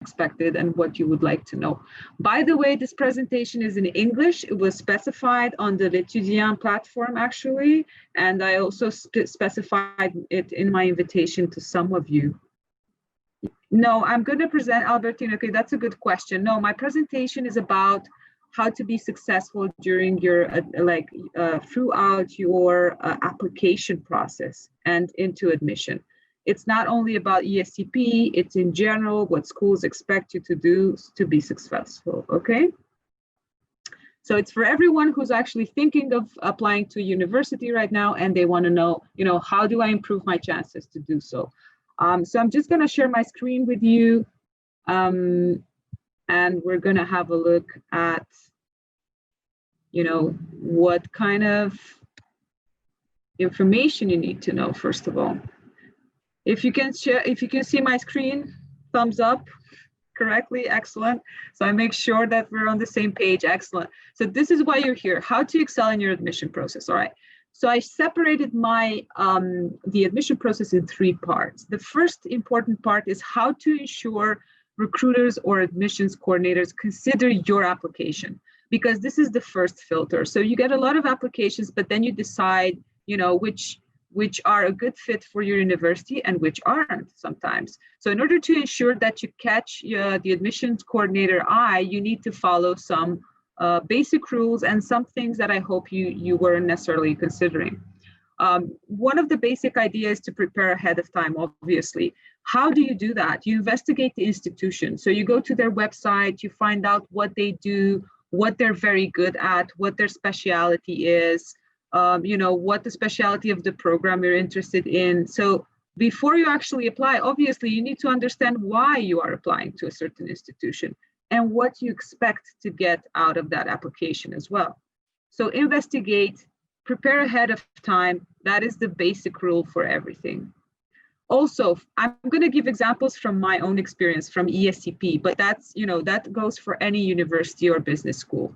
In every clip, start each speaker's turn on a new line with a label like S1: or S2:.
S1: expected and what you would like to know. By the way, this presentation is in English. It was specified on the L'Étudiant platform, actually, and I also specified it in my invitation to some of you. No, I'm going to present, Albertine. Okay, that's a good question. No, my presentation is about how to be successful during your, throughout your application process and into admission. It's not only about ESCP, it's in general what schools expect you to do to be successful, okay? So it's for everyone who's actually thinking of applying to university right now and they want to know, how do I improve my chances to do so? So I'm just going to share my screen with you, and we're going to have a look at, what kind of information you need to know, first of all. If you can share, if you can see my screen, thumbs up correctly, excellent. So I make sure that we're on the same page, excellent. So this is why you're here, how to excel in your admission process, all right? So I separated my the admission process in 3 parts. The first important part is how to ensure recruiters or admissions coordinators consider your application, because this is the first filter. So you get a lot of applications, but then you decide, which are a good fit for your university and which aren't sometimes. So in order to ensure that you catch the admissions coordinator eye, you need to follow some basic rules and some things that I hope you weren't necessarily considering. One of the basic ideas is to prepare ahead of time, obviously. How do you do that? You investigate the institution. So you go to their website, you find out what they do, what they're very good at, what their specialty is, what the specialty of the program you're interested in. So before you actually apply, obviously you need to understand why you are applying to a certain institution and what you expect to get out of that application as well. So investigate, prepare ahead of time. That is the basic rule for everything. Also, I'm going to give examples from my own experience from ESCP, but that's, that goes for any university or business school.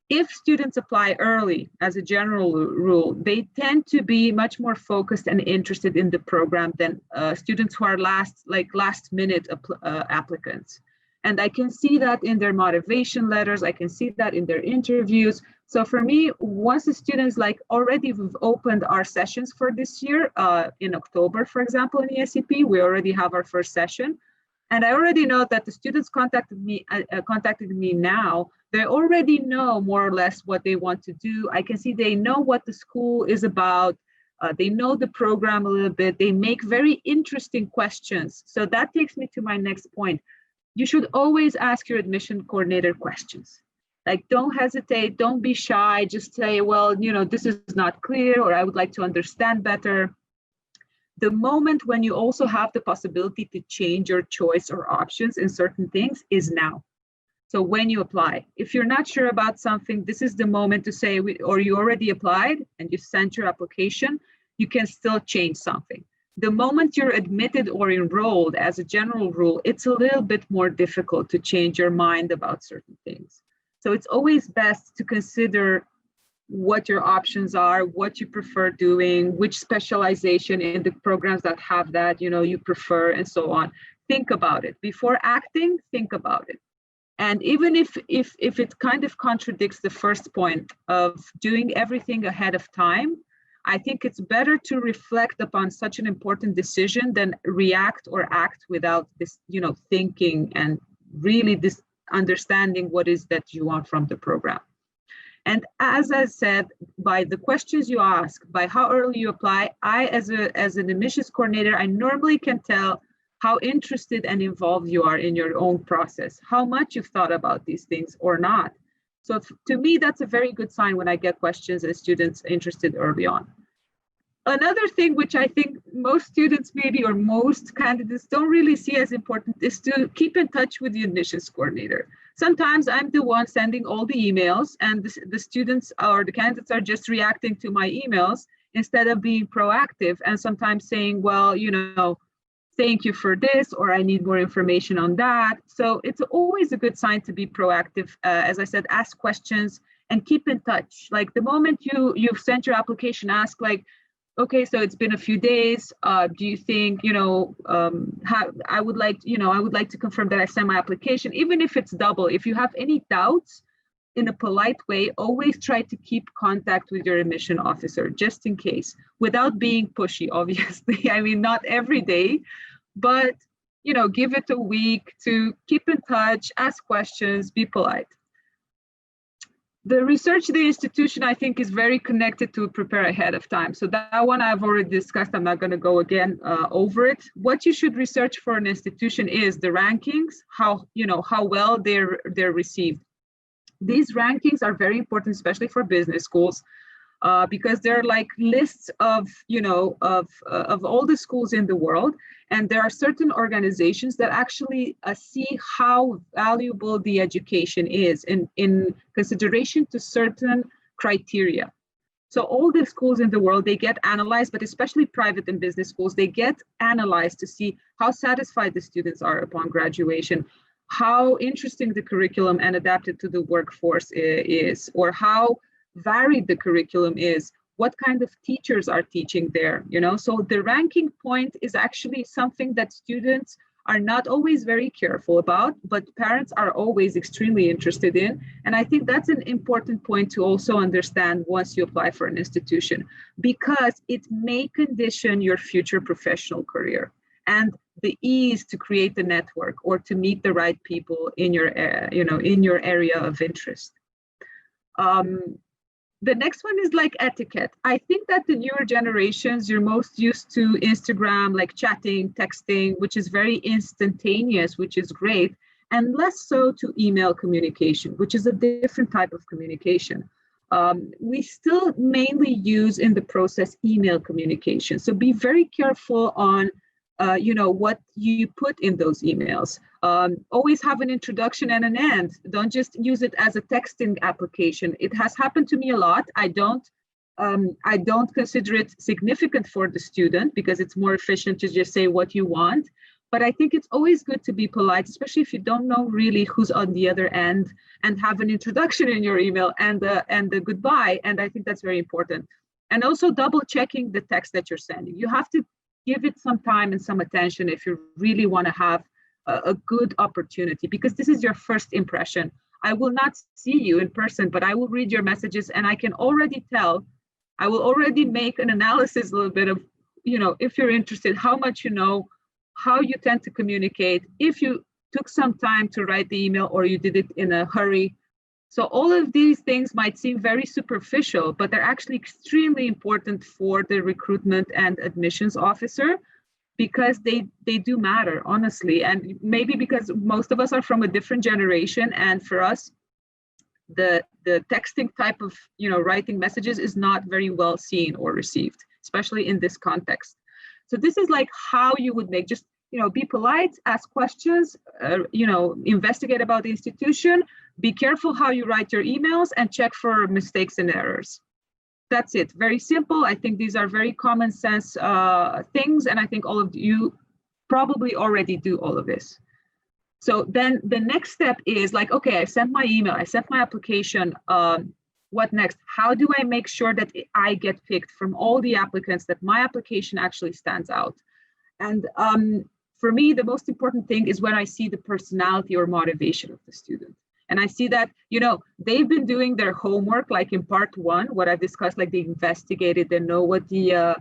S1: If students apply early, as a general rule, they tend to be much more focused and interested in the program than students who are last minute applicants. And I can see that in their motivation letters, I can see that in their interviews. So for me, once the students already we've opened our sessions for this year, in October, for example, in ESCP, we already have our first session. And I already know that the students contacted me now. They already know more or less what they want to do. I can see they know what the school is about. They know the program a little bit. They make very interesting questions. So that takes me to my next point. You should always ask your admission coordinator questions. Don't hesitate, don't be shy, just say, well, this is not clear, or I would like to understand better. The moment when you also have the possibility to change your choice or options in certain things is now. So when you apply, if you're not sure about something, this is the moment to say, or you already applied and you sent your application, you can still change something. The moment you're admitted or enrolled, as a general rule, it's a little bit more difficult to change your mind about certain things. So it's always best to consider what your options are, what you prefer doing, which specialization in the programs that have that, you prefer, and so on. Think about it. Before acting, think about it. And even if it kind of contradicts the first point of doing everything ahead of time, I think it's better to reflect upon such an important decision than react or act without this, thinking and really this understanding what is that you want from the program. And as I said, by the questions you ask, by how early you apply, I, as an admissions coordinator, I normally can tell how interested and involved you are in your own process, how much you've thought about these things or not. So to me, that's a very good sign when I get questions and students interested early on. Another thing which I think most students maybe, or most candidates don't really see as important, is to keep in touch with the admissions coordinator. Sometimes I'm the one sending all the emails and the students or the candidates are just reacting to my emails instead of being proactive and sometimes saying, well, thank you for this, or I need more information on that. So it's always a good sign to be proactive. As I said, ask questions and keep in touch. The moment you've sent your application, ask okay, so it's been a few days. Do you think, I would like, I would like to confirm that I sent my application, even if it's double. If you have any doubts, in a polite way, always try to keep contact with your admission officer, just in case, without being pushy, obviously. I mean, not every day, but, give it a week to keep in touch, ask questions, be polite. The research the institution, I think, is very connected to prepare ahead of time. So that one I've already discussed. I'm not going to go again over it. What you should research for an institution is the rankings, how well they're received. These rankings are very important, especially for business schools, because they're like lists of all the schools in the world, and there are certain organizations that actually see how valuable the education is in consideration to certain criteria. So all the schools in the world, they get analyzed, but especially private and business schools, they get analyzed to see how satisfied the students are upon graduation, how interesting the curriculum and adapted to the workforce is, or how varied the curriculum is, what kind of teachers are teaching there, So the ranking point is actually something that students are not always very careful about, but parents are always extremely interested in. And I think that's an important point to also understand once you apply for an institution, because it may condition your future professional career and the ease to create the network or to meet the right people in your, in your area of interest. The next one is like etiquette. I think that the newer generations, you're most used to Instagram, like chatting, texting, which is very instantaneous, which is great, and less so to email communication, which is a different type of communication. We still mainly use in the process email communication. So be very careful on what you put in those emails. Always have an introduction and an end. Don't just use it as a texting application. It has happened to me a lot. I don't consider it significant for the student because it's more efficient to just say what you want. But I think it's always good to be polite, especially if you don't know really who's on the other end, and have an introduction in your email and the goodbye. And I think that's very important. And also double checking the text that you're sending. You have to give it some time and some attention if you really want to have a good opportunity, because this is your first impression. I will not see you in person, but I will read your messages, and I can already tell, I will already make an analysis a little bit of, if you're interested, how much you know, how you tend to communicate, if you took some time to write the email or you did it in a hurry. So all of these things might seem very superficial, but they're actually extremely important for the recruitment and admissions officer, because they do matter, honestly. And maybe because most of us are from a different generation, and for us, the texting type of writing messages is not very well seen or received, especially in this context. So this is like how you would make, just be polite, ask questions, investigate about the institution, be careful how you write your emails, and check for mistakes and errors. That's it. Very simple. I think these are very common sense things, and I think all of you probably already do all of this. So then the next step is like, okay, I sent my email, I sent my application. What next? How do I make sure that I get picked from all the applicants, that my application actually stands out? And for me, the most important thing is when I see the personality or motivation of the student. And I see that, they've been doing their homework, like in part one, what I've discussed, like they investigated, they know what the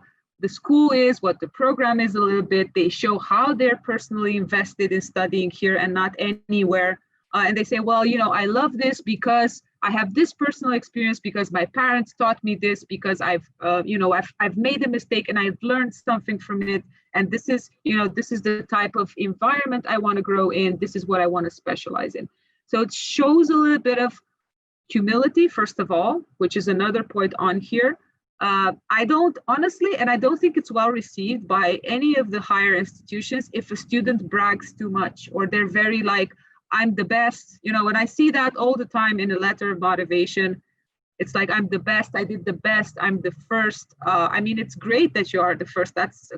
S1: school is, what the program is a little bit. They show how they're personally invested in studying here and not anywhere. And they say, well, I love this because I have this personal experience, because my parents taught me this, because I've made a mistake and I've learned something from it. And this is, this is the type of environment I want to grow in. This is what I want to specialize in. So it shows a little bit of humility, first of all, which is another point on here. I don't think it's well received by any of the higher institutions if a student brags too much, or they're very like, I'm the best. When I see that all the time in a letter of motivation, it's like, I'm the best, I did the best, I'm the first. It's great that you are the first. That's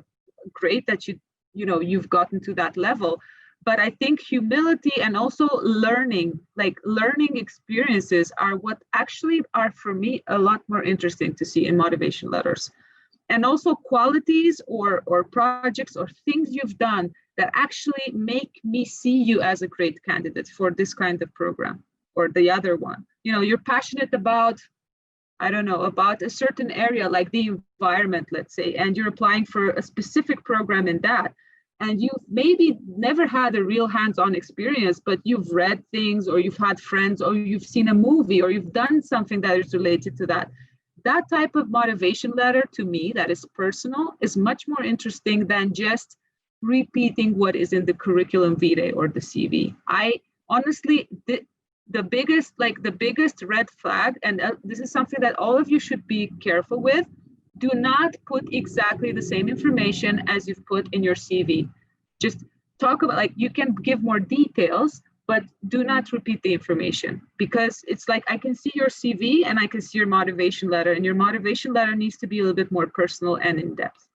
S1: great that you've gotten to that level. But I think humility and also learning experiences are what actually are, for me, a lot more interesting to see in motivation letters. and also qualities or projects or things you've done that actually make me see you as a great candidate for this kind of program or the other one. You know, you're passionate about, I don't know, about a certain area like the environment, let's say, and you're applying for a specific program in that. And you've maybe never had a real hands-on experience, but you've read things, or you've had friends, or you've seen a movie, or you've done something that is related to that. That type of motivation letter, to me, that is personal, is much more interesting than just repeating what is in the curriculum vitae or the CV. I honestly, the biggest red flag, and this is something that all of you should be careful with, do not put exactly the same information as you've put in your CV. Just talk about, like, you can give more details, but do not repeat the information, because it's like, I can see your CV and I can see your motivation letter, and your motivation letter needs to be a little bit more personal and in depth.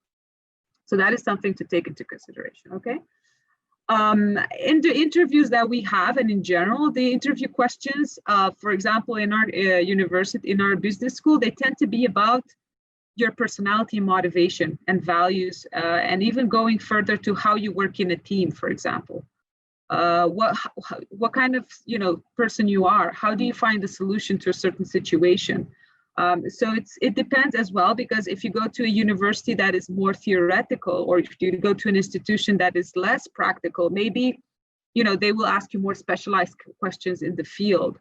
S1: So that is something to take into consideration, okay? In the interviews that we have, and in general, the interview questions, for example, in our university, in our business school, they tend to be about your personality and motivation and values, and even going further to how you work in a team, for example. What kind of, you know, person you are, how do you find the solution to a certain situation? So it depends as well, because if you go to a university that is more theoretical, or if you go to an institution that is less practical, maybe, you know, they will ask you more specialized questions in the field.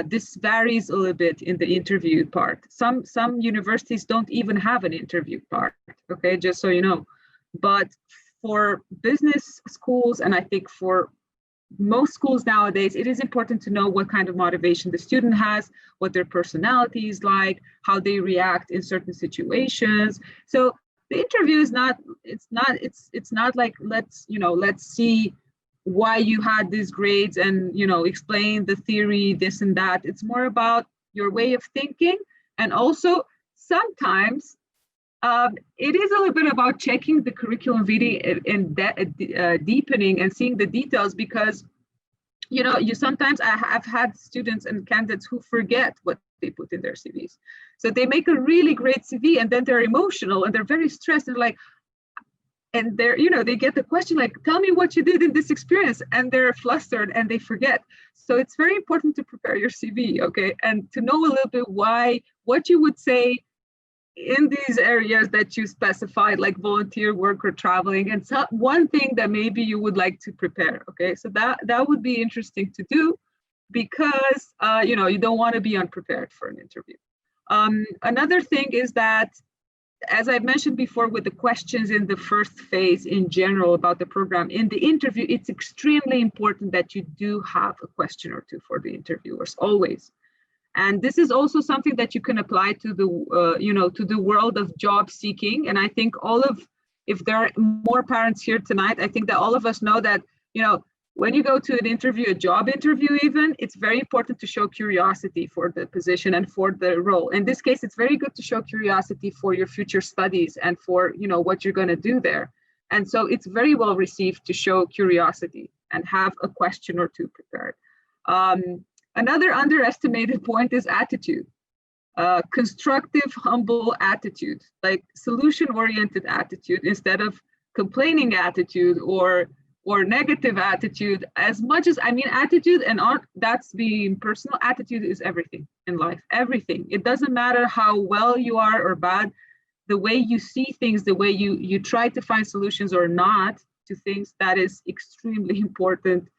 S1: This varies a little bit in the interview part. Some universities don't even have an interview part, okay, just so you know. But for business schools, and I think for most schools nowadays, it is important to know what kind of motivation the student has, what their personality is like, how they react in certain situations. So the interview is not, it's not like, let's see why you had these grades and, you know, explain the theory, this and that. It's more about your way of thinking. And also sometimes it is a little bit about checking the curriculum vitae and deepening and seeing the details, because, you know, sometimes I have had students and candidates who forget what they put in their CVs. So they make a really great CV and then they're emotional and they're very stressed and like, and they're, you know, they get the question like, tell me what you did in this experience, and they're flustered and they forget. So it's very important to prepare your CV, okay, and to know a little bit what you would say in these areas that you specified, like volunteer work or traveling, and so one thing that maybe you would like to prepare, okay? So that would be interesting to do, because you know, you don't want to be unprepared for an interview. Another thing is that, as I've mentioned before, with the questions in the first phase in general about the program, in the interview, it's extremely important that you do have a question or two for the interviewers, always. And this is also something that you can apply to the, you know, to the world of job seeking. And I think if there are more parents here tonight, I think that all of us know that, you know, when you go to an interview, a job interview even, it's very important to show curiosity for the position and for the role. In this case, it's very good to show curiosity for your future studies and for, you know, what you're going to do there. And so it's very well received to show curiosity and have a question or two prepared. Another underestimated point is attitude. Constructive, humble attitude, like solution-oriented attitude instead of complaining attitude or negative attitude. As much as, I mean, attitude and art, that's being personal. Attitude is everything in life, everything. It doesn't matter how well you are or bad, the way you see things, the way you try to find solutions or not to things, that is extremely important.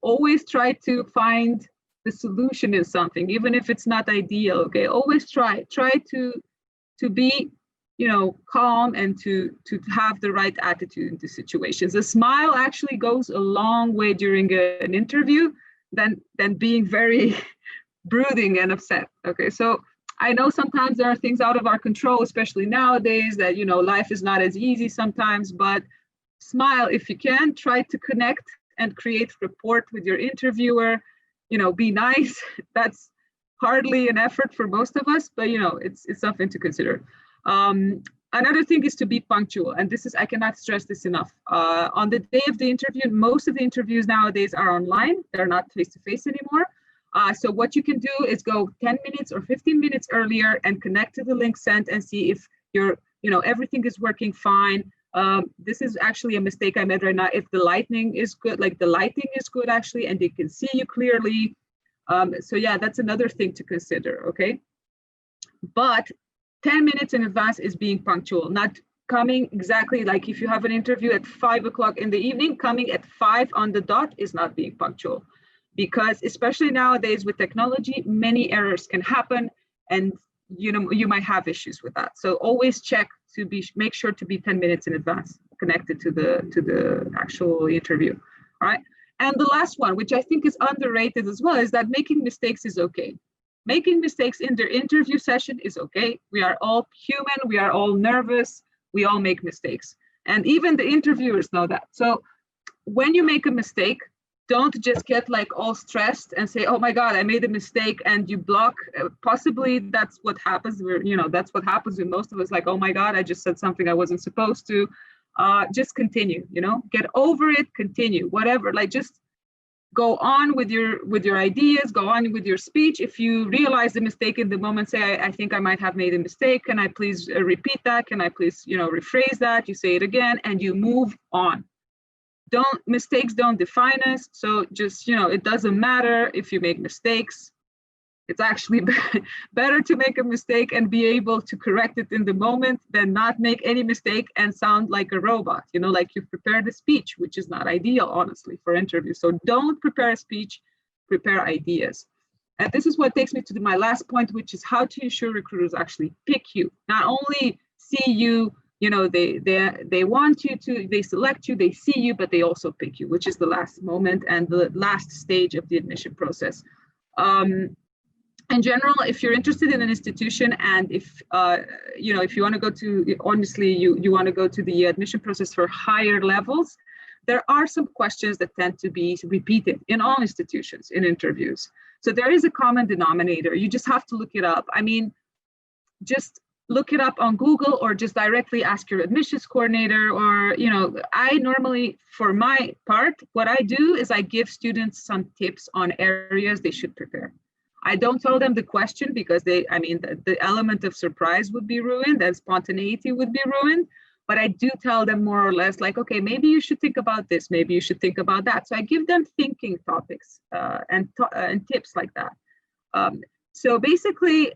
S1: Always try to find the solution in something, even if it's not ideal, okay? Always try to be, you know, calm and to have the right attitude into situations. A smile actually goes a long way during an interview than being very brooding and upset, okay? So I know sometimes there are things out of our control, especially nowadays, that, you know, life is not as easy sometimes, but smile if you can. Try to connect and create rapport with your interviewer. You know, be nice. That's hardly an effort for most of us, but, you know, it's something to consider. Another thing is to be punctual, and this is, I cannot stress this enough. On the day of the interview, most of the interviews nowadays are online. They're not face-to-face anymore. So what you can do is go 10 minutes or 15 minutes earlier and connect to the link sent and see if your everything is working fine. This is actually a mistake I made right now. If the lighting is good, like the lighting is good actually, and they can see you clearly. So yeah, that's another thing to consider, okay? But 10 minutes in advance is being punctual, not coming exactly like if you have an interview at 5 o'clock in the evening, coming at 5 on the dot is not being punctual. Because especially nowadays with technology, many errors can happen, and you might have issues with that. So always check to make sure to be 10 minutes in advance connected to the actual interview. All right. And the last one, which I think is underrated as well, is that making mistakes is okay. Making mistakes in their interview session is okay. We are all human. We are all nervous. We all make mistakes. And even the interviewers know that. So when you make a mistake, don't just get like all stressed and say, oh my God, I made a mistake, and you block. Possibly that's what happens. That's what happens with most of us. Like, oh my God, I just said something I wasn't supposed to. Just continue, get over it, continue, whatever. Like just go on with your ideas, go on with your speech. If you realize the mistake in the moment, say, I think I might have made a mistake. Can I please repeat that? Can I please, rephrase that? You say it again and you move on. Mistakes don't define us. So just, it doesn't matter if you make mistakes. It's actually better to make a mistake and be able to correct it in the moment than not make any mistake and sound like a robot, like you've prepared a speech, which is not ideal, honestly, for interviews. So don't prepare a speech, prepare ideas. And this is what takes me to my last point, which is how to ensure recruiters actually pick you, not only see you, they want you to, they select you, they see you, but they also pick you, which is the last moment and the last stage of the admission process. In general, if you're interested in an institution, and if you want to go to, honestly, you want to go to the admission process for higher levels, there are some questions that tend to be repeated in all institutions in interviews. So there is a common denominator. You just have to look it up. I mean, just look it up on Google, or just directly ask your admissions coordinator, or, I normally, for my part, what I do is I give students some tips on areas they should prepare. I don't tell them the question because the element of surprise would be ruined and spontaneity would be ruined. But I do tell them more or less like, okay, maybe you should think about this. Maybe you should think about that. So I give them thinking topics and tips like that. So basically,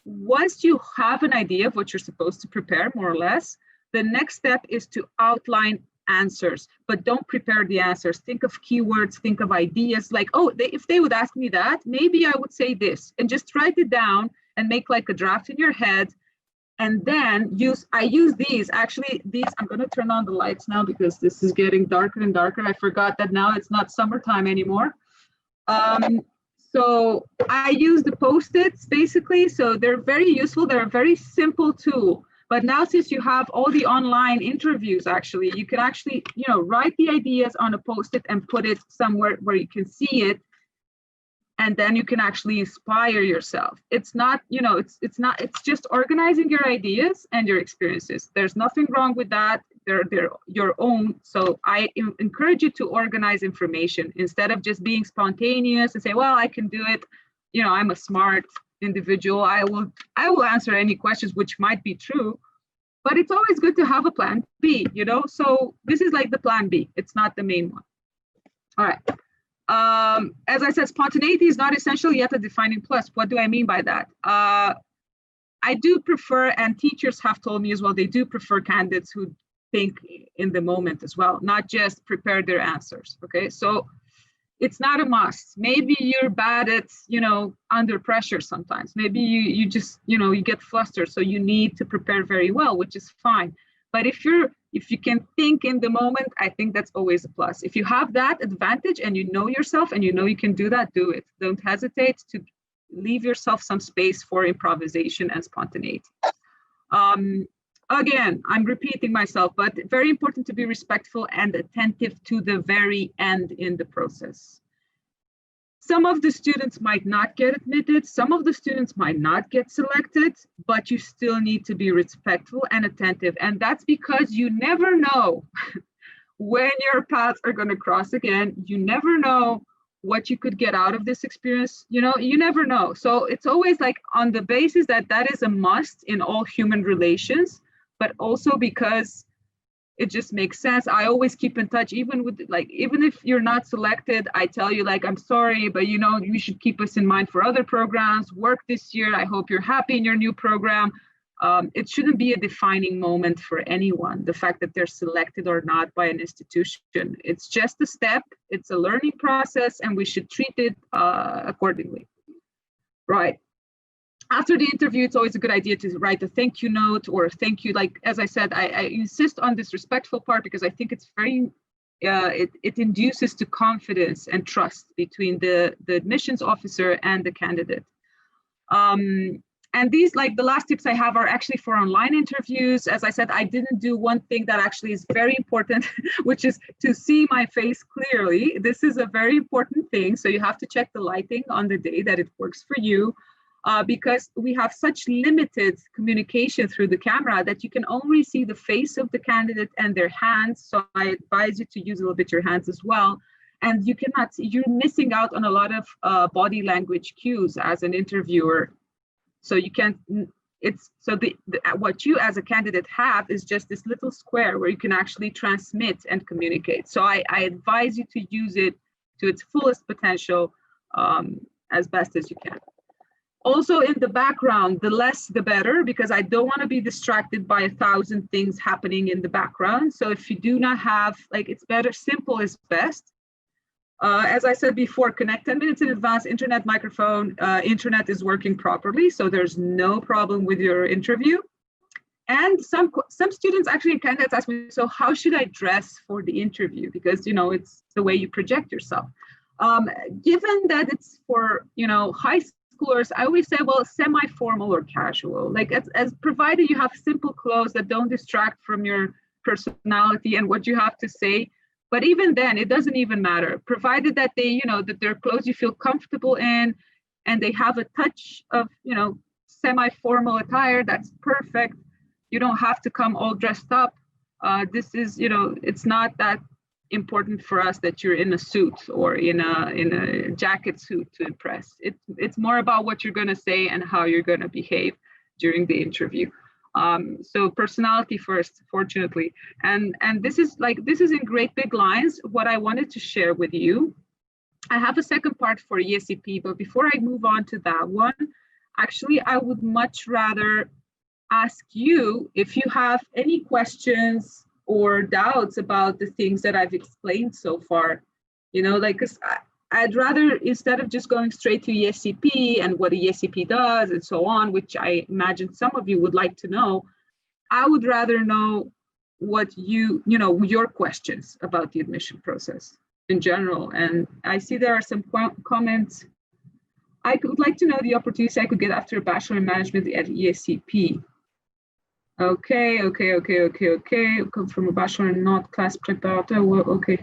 S1: once you have an idea of what you're supposed to prepare, more or less, the next step is to outline answers, but don't prepare the answers. Think of keywords, think of ideas like, oh, if they would ask me that, maybe I would say this, and just write it down and make like a draft in your head. And then I use these, I'm going to turn on the lights now because this is getting darker and darker. I forgot that now it's not summertime anymore. So I use the Post-its basically. So they're very useful. They're a very simple tool. But now, since you have all the online interviews, actually, you can actually, write the ideas on a Post-it and put it somewhere where you can see it. And then you can actually inspire yourself. It's not, it's just organizing your ideas and your experiences. There's nothing wrong with that. They're your own. So I encourage you to organize information instead of just being spontaneous and say, well, I can do it. I'm a smart individual. I will answer any questions, which might be true, but it's always good to have a plan B, so this is like the plan B. It's not the main one. All right. As I said, spontaneity is not essential yet a defining plus. What do I mean by that? I do prefer, and teachers have told me as well, they do prefer candidates who think in the moment as well, not just prepare their answers. Okay, so it's not a must. Maybe you're bad at, under pressure sometimes. Maybe you just, you get flustered. So you need to prepare very well, which is fine. But if you can think in the moment, I think that's always a plus. If you have that advantage and you know yourself and you can do that, do it. Don't hesitate to leave yourself some space for improvisation and spontaneity. Again, I'm repeating myself, but very important to be respectful and attentive to the very end in the process. Some of the students might not get admitted, some of the students might not get selected, but you still need to be respectful and attentive. And that's because you never know when your paths are going to cross again. You never know what you could get out of this experience. You never know. So it's always like on the basis that is a must in all human relations. but also because it just makes sense. I always keep in touch, even if you're not selected, I tell you, like, I'm sorry, but you should keep us in mind for other programs. Work this year. I hope you're happy in your new program. It shouldn't be a defining moment for anyone, the fact that they're selected or not by an institution. It's just a step. It's a learning process, and we should treat it accordingly. Right. After the interview, it's always a good idea to write a thank you note or thank you. Like, as I said, I insist on this respectful part because I think it's very, it induces to confidence and trust between the admissions officer and the candidate. And these, like the last tips I have, are actually for online interviews. As I said, I didn't do one thing that actually is very important, which is to see my face clearly. This is a very important thing. So you have to check the lighting on the day that it works for you. Because we have such limited communication through the camera that you can only see the face of the candidate and their hands. So I advise you to use a little bit your hands as well. And you cannot see, you're missing out on a lot of body language cues as an interviewer. So you can't, what you as a candidate have is just this little square where you can actually transmit and communicate. So I advise you to use it to its fullest potential as best as you can. Also, in the background, the less the better, because I don't want to be distracted by 1,000 things happening in the background. So if you do not have, like, it's better, simple is best. As I said before, connect 10 minutes in advance, internet, microphone, internet is working properly. So there's no problem with your interview. And some students, actually, candidates ask me, so how should I dress for the interview? Because, it's the way you project yourself. Given that it's for, high schoolers, I always say, well, semi-formal or casual, like as provided you have simple clothes that don't distract from your personality and what you have to say. But even then, it doesn't even matter, provided that they, that they're clothes you feel comfortable in and they have a touch of, semi-formal attire, that's perfect. You don't have to come all dressed up. This is, it's not that important for us that you're in a suit or in a jacket suit to impress. It's more about what you're going to say and how you're going to behave during the interview. So personality first, fortunately. And this is in great big lines what I wanted to share with you. I have a second part for ESCP, but before I move on to that one, actually, I would much rather ask you if you have any questions or doubts about the things that I've explained so far, because I'd rather, instead of just going straight to ESCP and what a ESCP does and so on, which I imagine some of you would like to know, I would rather know what your questions about the admission process in general. And I see there are some comments. I would like to know the opportunities I could get after a Bachelor in Management at ESCP. Okay. Come from a bachelor and not class preparator. Well, okay,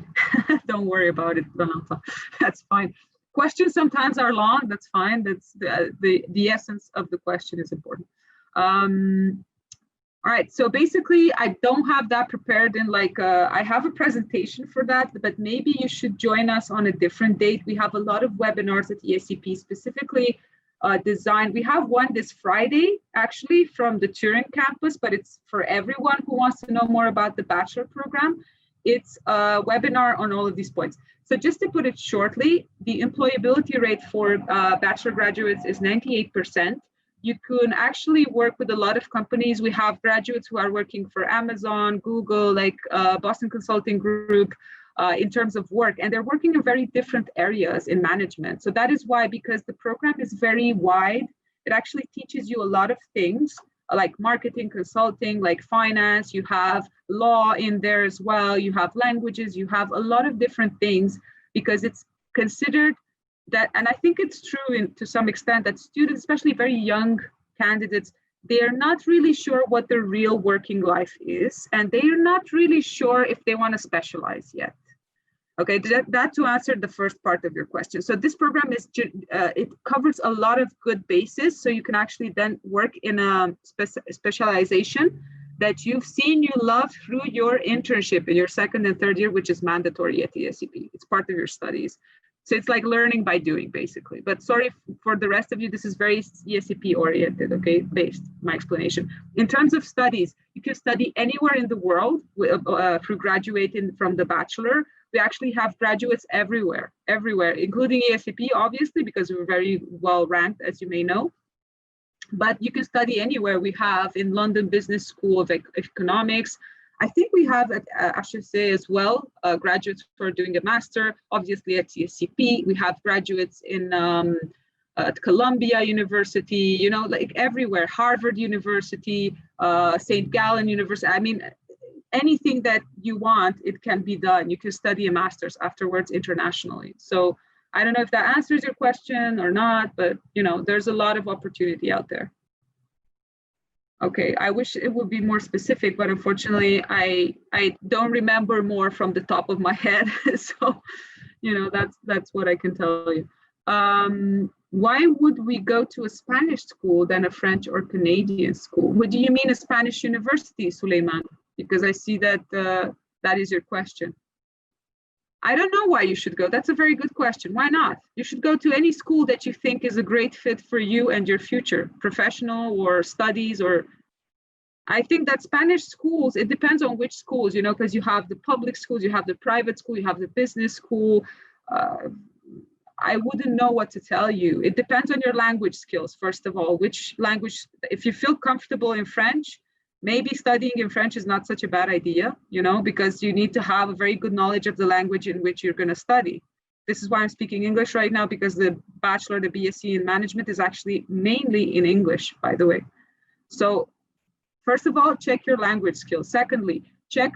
S1: don't worry about it, Renata. That's fine. Questions sometimes are long. That's fine. That's the essence of the question is important. All right. So basically, I don't have that prepared in I have a presentation for that, but maybe you should join us on a different date. We have a lot of webinars at ESCP specifically. Designed. We have one this Friday, actually, from the Turin campus, but it's for everyone who wants to know more about the bachelor program. It's a webinar on all of these points. So just to put it shortly, the employability rate for bachelor graduates is 98%. You can actually work with a lot of companies. We have graduates who are working for Amazon, Google, like Boston Consulting Group, in terms of work, and they're working in very different areas in management. So that is why, because the program is very wide, it actually teaches you a lot of things like marketing, consulting, like finance, you have law in there as well, you have languages, you have a lot of different things, because it's considered that, and I think it's true to some extent, that students, especially very young candidates, they're not really sure what their real working life is, and they're not really sure if they want to specialize yet. Okay, that to answer the first part of your question. So this program is, it covers a lot of good bases, so you can actually then work in a specialization that you've seen you love through your internship in your second and third year, which is mandatory at the ESCP. It's part of your studies. So it's like learning by doing, basically. But sorry for the rest of you, this is very ESCP oriented, okay, based, my explanation. In terms of studies, you can study anywhere in the world through graduating from the bachelor. We actually have graduates everywhere, including ESCP, obviously, because we're very well ranked, as you may know. But you can study anywhere. We have in London Business School of Economics. I think we have at HEC as well, graduates who are doing a master, obviously at ESCP. We have graduates in at Columbia University, you know, like everywhere, Harvard University, St. Gallen University. I mean, anything that you want, it can be done. You can study a master's afterwards internationally. So I don't know if that answers your question or not, but you know, there's a lot of opportunity out there. Okay, I wish it would be more specific, but unfortunately, I don't remember more from the top of my head. So, you know, that's what I can tell you. Why would we go to a Spanish school than a French or Canadian school? What do you mean a Spanish university, Suleiman? Because I see that that is your question. I don't know why you should go. That's a very good question. Why not? You should go to any school that you think is a great fit for you and your future, professional or studies, or I think that Spanish schools, it depends on which schools, you know, because you have the public schools, you have the private school, you have the business school. I wouldn't know what to tell you. It depends on your language skills, first of all, which language, if you feel comfortable in French, maybe studying in French is not such a bad idea, you know, because you need to have a very good knowledge of the language in which you're going to study. This is why I'm speaking English right now, because the bachelor, the BSc in management is actually mainly in English, by the way. So first of all, check your language skills. Secondly, check,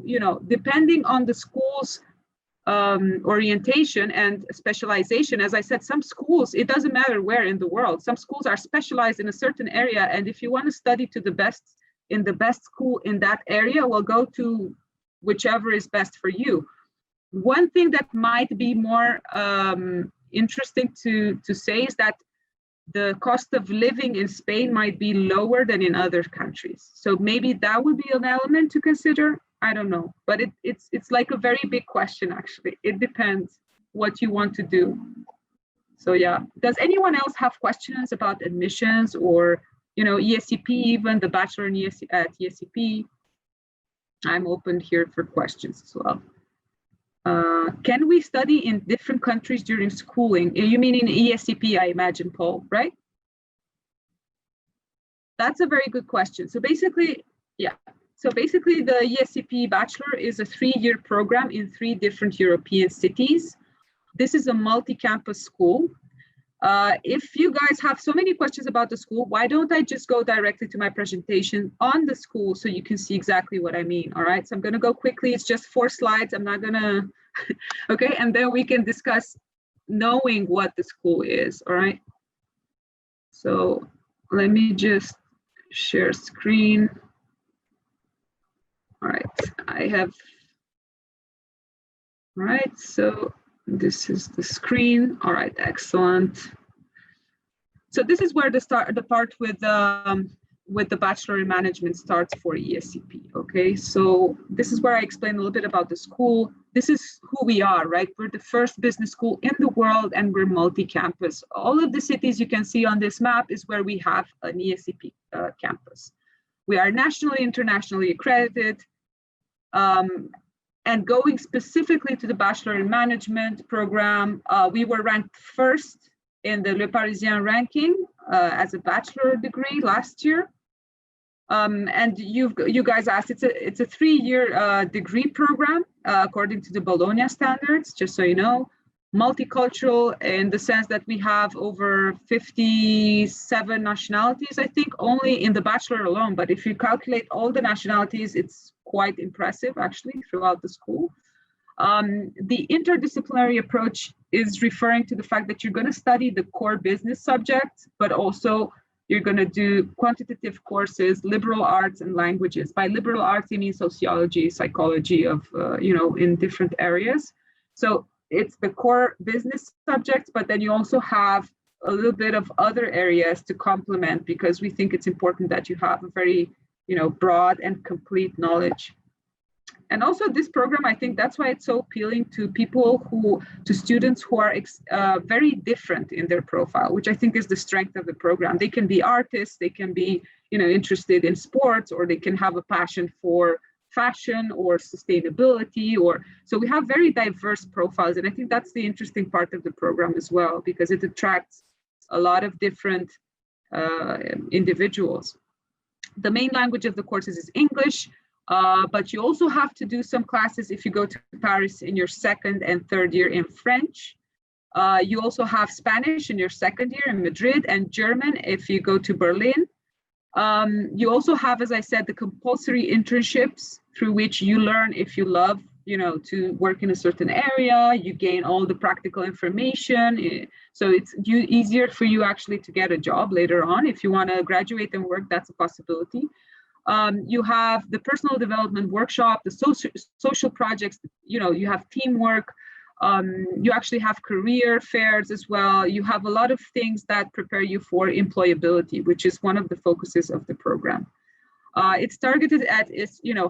S1: you know, depending on the school's orientation and specialization. As I said, some schools, it doesn't matter where in the world, some schools are specialized in a certain area. And if you want to study to the best, in the best school in that area, well, go to whichever is best for you. One thing that might be more interesting to say is that the cost of living in Spain might be lower than in other countries. So maybe that would be an element to consider. I don't know, but it's like a very big question, actually. It depends what you want to do. So yeah, does anyone else have questions about admissions or, you know, ESCP, even the bachelor in at ESCP? I'm open here for questions as well. Can we study in different countries during schooling? You mean in ESCP, I imagine, Paul, right? That's a very good question. So basically, yeah. So basically the ESCP Bachelor is a 3-year program in 3 different European cities. This is a multi-campus school. If you guys have so many questions about the school, why don't I just go directly to my presentation on the school so you can see exactly what I mean, all right? So I'm gonna go quickly, it's just 4 slides, I'm not gonna, okay? And then we can discuss knowing what the school is, all right? So let me just share screen. All right, I have, all right, so this is the screen. All right, excellent. So this is where the part with the Bachelor in Management starts for ESCP, okay? So this is where I explain a little bit about the school. This is who we are, right? We're the first business school in the world and we're multi-campus. All of the cities you can see on this map is where we have an ESCP campus. We are nationally, internationally accredited. And going specifically to the Bachelor in Management program, we were ranked first in the Le Parisien ranking as a bachelor degree last year. And you guys asked, it's a 3-year degree program according to the Bologna standards, just so you know. Multicultural in the sense that we have over 57 nationalities, I think, only in the bachelor alone. But if you calculate all the nationalities, it's quite impressive, actually, throughout the school. The interdisciplinary approach is referring to the fact that you're going to study the core business subjects, but also you're going to do quantitative courses, liberal arts and languages. By liberal arts, you mean sociology, psychology of, you know, in different areas. So it's the core business subjects, but then you also have a little bit of other areas to complement, because we think it's important that you have a very, you know, broad and complete knowledge. And also this program, I think that's why it's so appealing to to students who are very different in their profile, which I think is the strength of the program. They can be artists, they can be, interested in sports, or they can have a passion for fashion or sustainability, so we have very diverse profiles. And I think that's the interesting part of the program as well, because it attracts a lot of different individuals. The main language of the courses is English, but you also have to do some classes if you go to Paris in your second and third year in French. You also have Spanish in your second year in Madrid, and German if you go to Berlin. You also have, as I said, the compulsory internships through which you learn if you love, to work in a certain area. You gain all the practical information. So it's easier for you actually to get a job later on. If you want to graduate and work, that's a possibility. You have the personal development workshop, the social projects, you have teamwork. You actually have career fairs as well. You have a lot of things that prepare you for employability, which is one of the focuses of the program. It's targeted at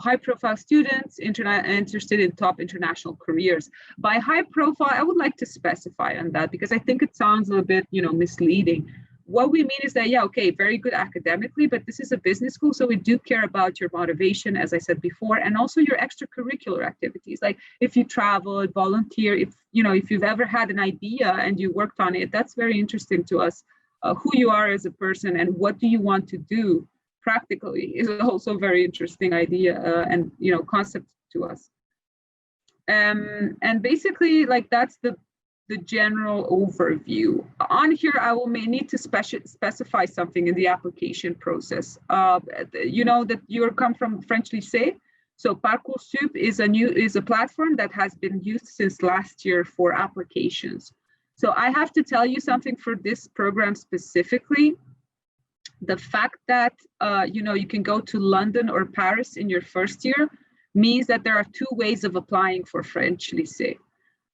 S1: high-profile students interested in top international careers. By high profile, I would like to specify on that, because I think it sounds a little bit misleading. What we mean is that, yeah, okay, very good academically, but this is a business school, so we do care about your motivation, as I said before, and also your extracurricular activities. Like if you travel, volunteer, if you've ever had an idea and you worked on it, that's very interesting to us. Who you are as a person and what do you want to do practically is also a very interesting idea and concept to us. And basically, like, that's the general overview. On here, I will may need to specify something in the application process. That you come from French Lycée, so Parcoursup is a platform that has been used since last year for applications. So I have to tell you something for this program specifically. The fact that you can go to London or Paris in your first year means that there are two ways of applying for French Lycée.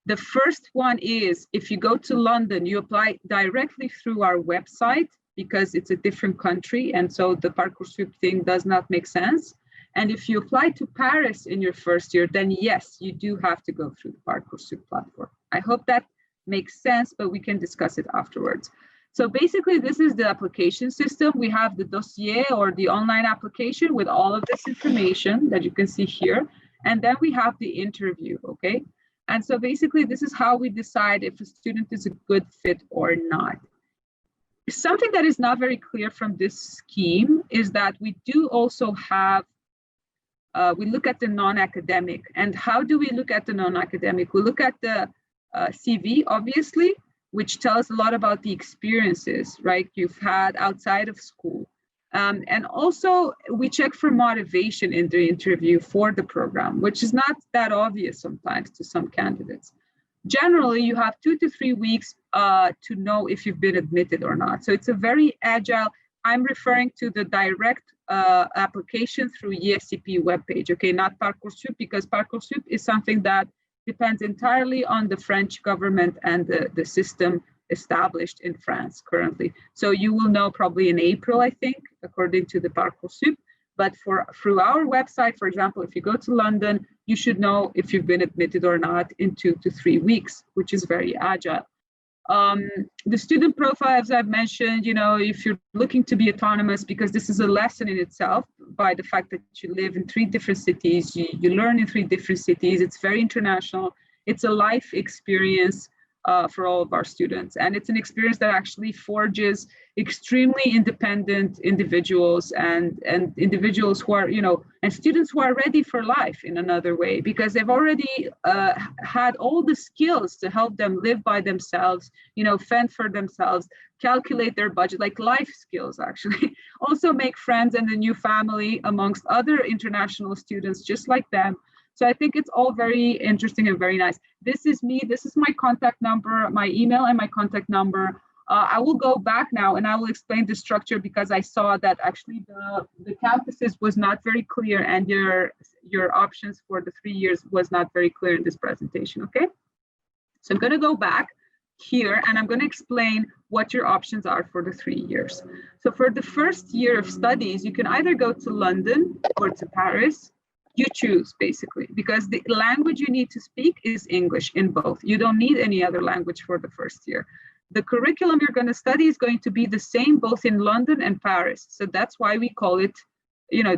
S1: The first one is, if you go to London, you apply directly through our website because it's a different country, and so the Parcoursup thing does not make sense. And if you apply to Paris in your first year, then yes, you do have to go through the Parcoursup platform. I hope that makes sense, but we can discuss it afterwards. So basically, this is the application system. We have the dossier, or the online application, with all of this information that you can see here. And then we have the interview, okay? And so basically, this is how we decide if a student is a good fit or not. Something that is not very clear from this scheme is that we do also have, we look at the non-academic. And how do we look at the non-academic? We look at the CV, obviously, which tells a lot about the experiences, right, you've had outside of school. And also, we check for motivation in the interview for the program, which is not that obvious sometimes to some candidates. Generally, you have 2 to 3 weeks to know if you've been admitted or not. So it's a very agile, I'm referring to the direct application through ESCP webpage, okay, not Parcoursup, because Parcoursup is something that depends entirely on the French government and the system established in France currently. So you will know probably in April, I think, according to the Parcoursup. But through our website, for example, if you go to London, you should know if you've been admitted or not in 2 to 3 weeks, which is very agile. The student profile, as I've mentioned, if you're looking to be autonomous, because this is a lesson in itself by the fact that you live in 3 different cities, you learn in 3 different cities, it's very international, it's a life experience for all of our students. And it's an experience that actually forges extremely independent individuals and individuals who are, and students who are ready for life in another way, because they've already had all the skills to help them live by themselves, fend for themselves, calculate their budget, like life skills actually. Also make friends and a new family amongst other international students just like them. So I think it's all very interesting and very nice. This is me, this is my contact number, my email and my contact number. I will go back now and I will explain the structure, because I saw that actually the campuses was not very clear, and your options for the 3 years was not very clear in this presentation, okay? So I'm gonna go back here and I'm gonna explain what your options are for the 3 years. So for the first year of studies, you can either go to London or to Paris, You choose basically, because the language you need to speak is English in both. You don't need any other language for the first year. The curriculum you're going to study is going to be the same both in London and Paris. So that's why we call it,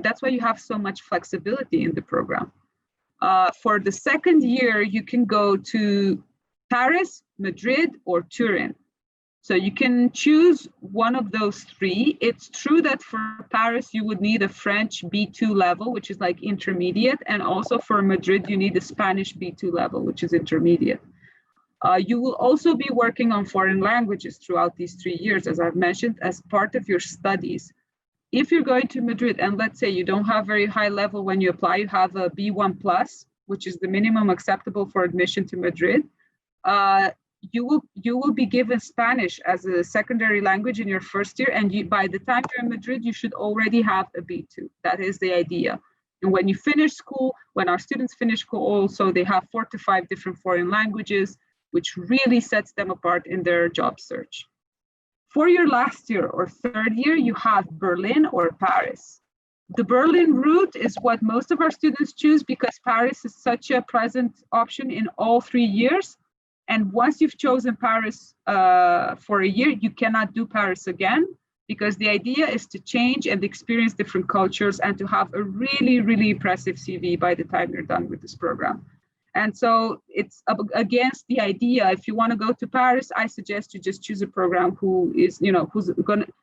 S1: that's why you have so much flexibility in the program. For the second year, you can go to Paris, Madrid, or Turin. So you can choose one of those three. It's true that for Paris, you would need a French B2 level, which is like intermediate. And also for Madrid, you need a Spanish B2 level, which is intermediate. You will also be working on foreign languages throughout these 3 years, as I've mentioned, as part of your studies. If you're going to Madrid, and let's say you don't have very high level when you apply, you have a B1 plus, which is the minimum acceptable for admission to Madrid, you will be given Spanish as a secondary language in your first year, and by the time you're in Madrid, you should already have a B2. That is the idea. And when you finish school, when our students finish school also, they have 4 to 5 different foreign languages, which really sets them apart in their job search. For your last year or third year, you have Berlin or Paris. The Berlin route is what most of our students choose because Paris is such a present option in all 3 years. And once you've chosen Paris for a year, you cannot do Paris again, because the idea is to change and experience different cultures and to have a really, really impressive CV by the time you're done with this program. And so it's against the idea. If you want to go to Paris, I suggest you just choose a program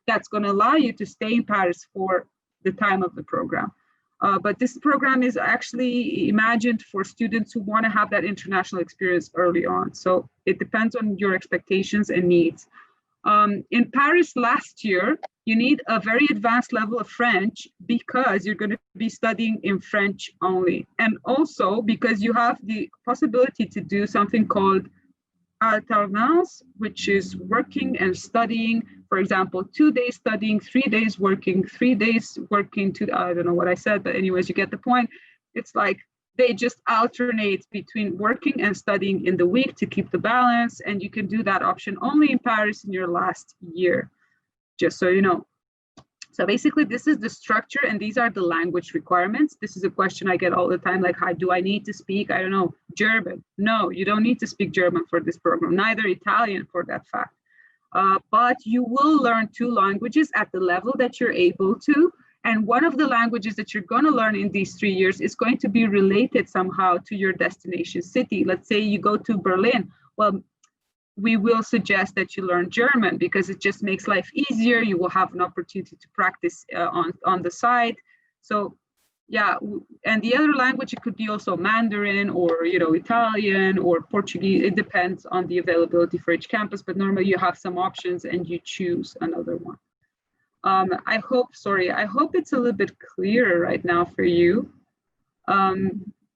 S1: that's going to allow you to stay in Paris for the time of the program. But this program is actually imagined for students who want to have that international experience early on. So it depends on your expectations and needs. In Paris last year, you need a very advanced level of French because you're going to be studying in French only. And also because you have the possibility to do something called alternance, which is working and studying. For example, 2 days studying, 3 days working, 3 days working, I don't know what I said, but anyways, you get the point. It's like they just alternate between working and studying in the week to keep the balance. And you can do that option only in Paris in your last year, just so you know. So basically, this is the structure and these are the language requirements. This is a question I get all the time, like, how do I need to speak, I don't know, German? No, you don't need to speak German for this program, neither Italian for that fact. But you will learn 2 languages at the level that you're able to. And one of the languages that you're going to learn in these 3 years is going to be related somehow to your destination city. Let's say you go to Berlin. Well, we will suggest that you learn German because it just makes life easier. You will have an opportunity to practice on the side. So yeah, and the other language, it could be also Mandarin or Italian or Portuguese. It depends on the availability for each campus, but normally you have some options and you choose another one. I hope it's a little bit clearer right now for you.